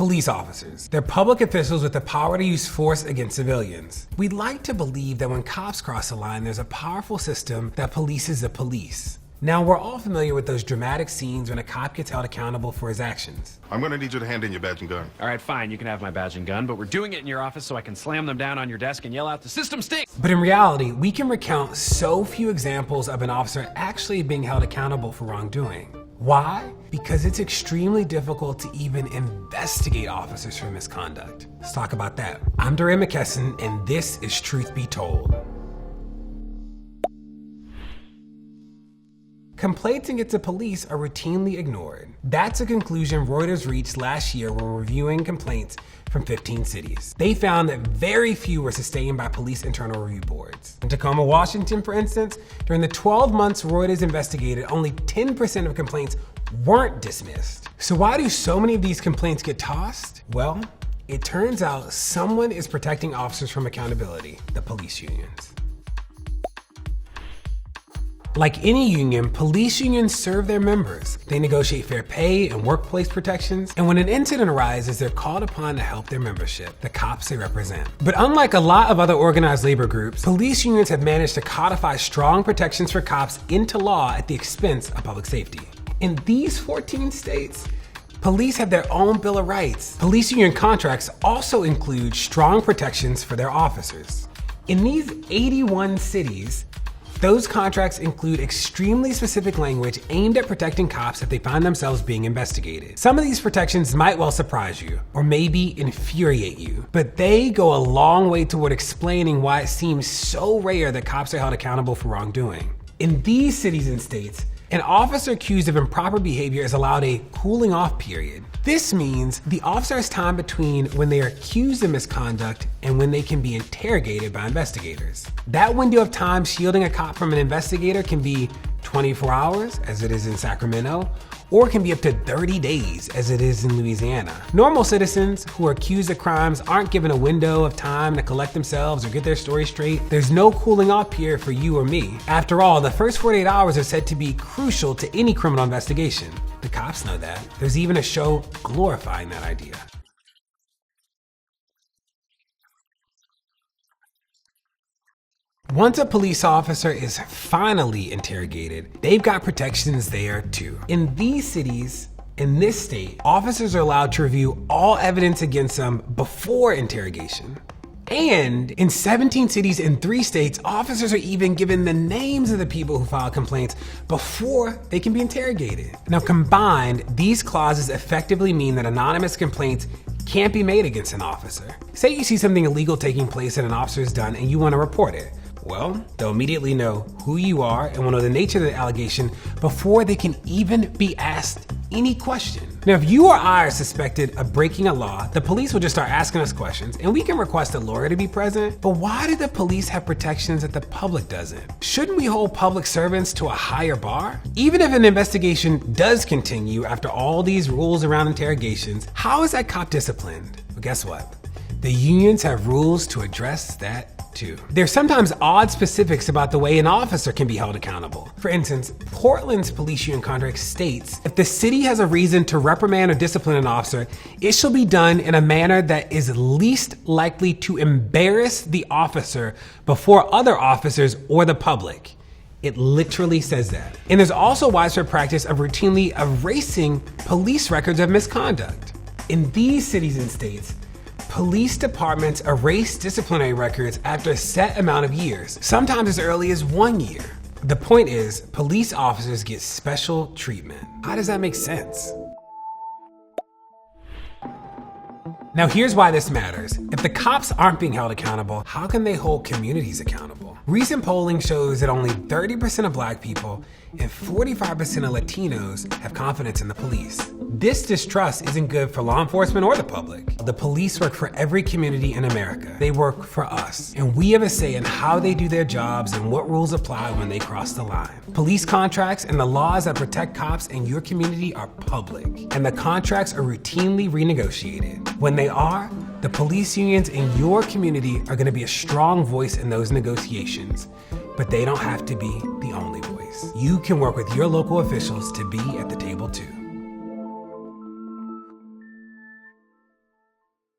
Police officers. They're public officials with the power to use force against civilians. We'd like to believe that when cops cross the line, there's a powerful system that polices the police. Now, we're all familiar with those dramatic scenes when a cop gets held accountable for his actions. I'm gonna need you to hand in your badge and gun. All right, fine, you can have my badge and gun, but we're doing it in your office so I can slam them down on your desk and yell out, "The system stinks!" But in reality, we can recount so few examples of an officer actually being held accountable for wrongdoing. Why? Because it's extremely difficult to even investigate officers for misconduct. Let's talk about that. I'm DeRay McKesson, and this is Truth Be Told. Complaints against the police are routinely ignored. That's a conclusion Reuters reached last year when reviewing complaints from 15 cities. They found that very few were sustained by police internal review boards. In Tacoma, Washington, for instance, during the 12 months Reuters investigated, only 10% of complaints weren't dismissed. So why do so many of these complaints get tossed? Well, it turns out someone is protecting officers from accountability: the police unions. Like any union, police unions serve their members. They negotiate fair pay and workplace protections, and when an incident arises, they're called upon to help their membership, the cops they represent. But unlike a lot of other organized labor groups, police unions have managed to codify strong protections for cops into law at the expense of public safety. In these 14 states, police have their own Bill of Rights. Police union contracts also include strong protections for their officers. In these 81 cities, those contracts include extremely specific language aimed at protecting cops if they find themselves being investigated. Some of these protections might well surprise you, or maybe infuriate you, but they go a long way toward explaining why it seems so rare that cops are held accountable for wrongdoing. In these cities and states, an officer accused of improper behavior is allowed a cooling off period. This means the officer has time between when they are accused of misconduct and when they can be interrogated by investigators. That window of time shielding a cop from an investigator can be 24 hours, as it is in Sacramento, or it can be up to 30 days, as it is in Louisiana. Normal citizens who are accused of crimes aren't given a window of time to collect themselves or get their story straight. There's no cooling off period for you or me. After all, the first 48 hours are said to be crucial to any criminal investigation. The cops know that. There's even a show glorifying that idea. Once a police officer is finally interrogated, they've got protections there too. In these cities, in this state, officers are allowed to review all evidence against them before interrogation. And in 17 cities in 3 states, officers are even given the names of the people who filed complaints before they can be interrogated. Now combined, these clauses effectively mean that anonymous complaints can't be made against an officer. Say you see something illegal taking place that an officer has done and you want to report it. Well, they'll immediately know who you are and will know the nature of the allegation before they can even be asked any question. Now, if you or I are suspected of breaking a law, the police will just start asking us questions and we can request a lawyer to be present. But why do the police have protections that the public doesn't? Shouldn't we hold public servants to a higher bar? Even if an investigation does continue after all these rules around interrogations, how is that cop disciplined? Well, guess what? The unions have rules to address that too. There's sometimes odd specifics about the way an officer can be held accountable. For instance, Portland's police union contract states, if the city has a reason to reprimand or discipline an officer, it shall be done in a manner that is least likely to embarrass the officer before other officers or the public. It literally says that. And there's also widespread practice of routinely erasing police records of misconduct. In these cities and states, police departments erase disciplinary records after a set amount of years, sometimes as early as 1 year. The point is, police officers get special treatment. How does that make sense? Now here's why this matters. If the cops aren't being held accountable, how can they hold communities accountable? Recent polling shows that only 30% of Black people and 45% of Latinos have confidence in the police. This distrust isn't good for law enforcement or the public. The police work for every community in America. They work for us, and we have a say in how they do their jobs and what rules apply when they cross the line. Police contracts and the laws that protect cops in your community are public, and the contracts are routinely renegotiated. When they are, the police unions in your community are going to be a strong voice in those negotiations, but they don't have to be the only voice. You can work with your local officials to be at the table too.